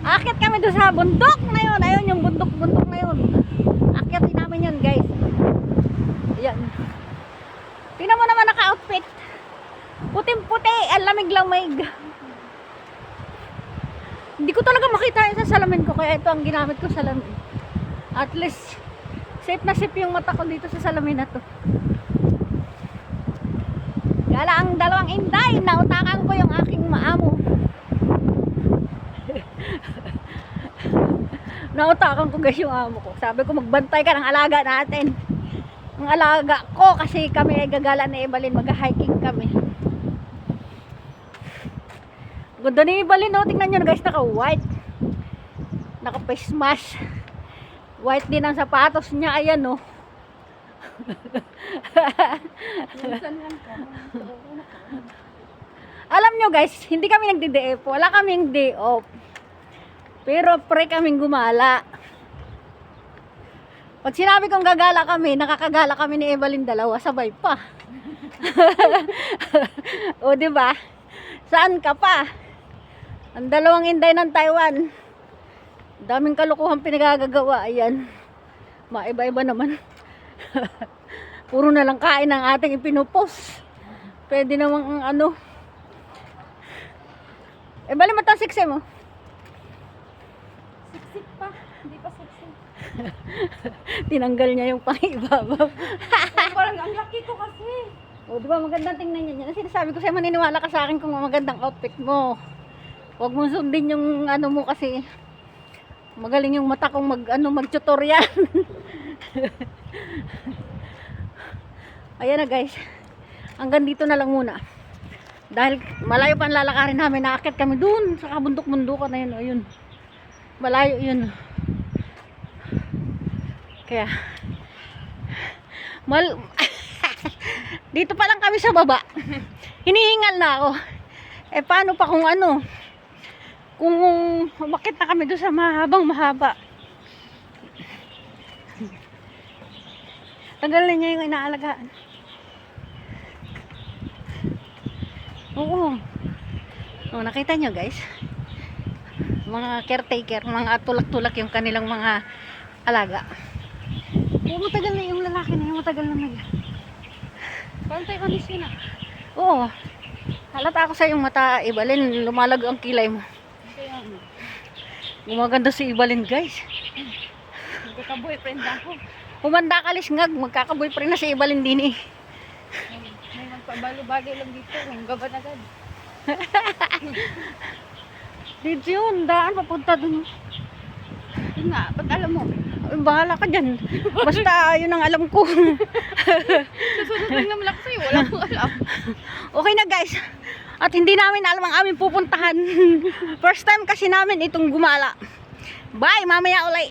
Aakyat kami doon sa bundok na yun. Ayun yung bundok na yun. Aakyatin namin yun, guys. Ayan. Tingnan mo naman naka-outfit. Puting-puti. Ang lamig-lamig. Hindi ko talaga makita yun sa salamin ko. Kaya ito ang ginamit ko salamin. At least, safe na safe yung mata ko dito sa salamin na to. Gala ang dalawang inday. Nautakan ko yung aking maamo. Nautakan ko guys yung amo ko. Sabi ko magbantay ka ng alaga natin. Ang alaga ko kasi kami ay gagala ni Ebalin. Mag-hiking kami. Ganda ni Ebalin, no? Tingnan nyo na guys, naka-white. Naka-face mask. White din ang sapatos niya. Ayan, no? Alam nyo guys, hindi kami nagdi-day off. Wala kaming day off. Pero pre kaming gumala. Pag sinabi kong gagala kami, nakakagala kami ni Ebalin dalawa, sabay pa. O di ba? Saan ka pa? Ang dalawang inday ng Taiwan. Daming kalukuhan pinagagagawa. Ayan. Maiba-iba naman. Puro na lang kain ang ating ipinupost. Pwede namang ano. Ebalin mo itong siksi mo. Siksik pa. Hindi pa siksik. Tinanggal niya yung pangibabaw. Parang ang laki ko kasi. O, di ba magandang tingnan niya. Kasi sinasabi ko sa'yo, maniniwala ka sa akin kung magandang outfit mo. Huwag mo sundin yung ano mo kasi magaling yung mata kong mag-tutorial. Ayan na guys. Hanggang dito na lang muna. Dahil malayo pa ang lalakarin namin. Naakyat kami dun sa kabundok-bundukan na yun. Ayun. Malayo yun. Kaya dito pa lang kami sa baba. Hinihingal na ako. Eh paano pa kung ano? Kung umakyat na kami doon sa mahaba. Tagal na niya yung inaalagaan. Oo. Oh, nakita nyo guys. Mga caretaker, mga tulak-tulak yung kanilang mga alaga. Oo, matagal na yung lalaki na yung matagal na nag. Parang tayo kanis yun ah. Oo. Halata ako sa yung mata, Ebalin. Lumalag ang kilay mo. Kaya ano. Gumaganda si Ebalin guys. Magkaka-boyfriend ako. Humanda ka lisngag. Magkaka-boyfriend na si Ebalin din eh. May magpabalo-balo lang dito. Ang gaban agad. Dito yun. Daan papunta dun. Yun nga, ba't alam mo? Ay, bahala ka dyan. Basta yun ang alam ko. Susunod lang naman ako sa'yo. Wala akong alam. Okay na guys. At hindi namin alam ang aming pupuntahan. First time kasi namin itong gumala. Bye, mamaya ulit.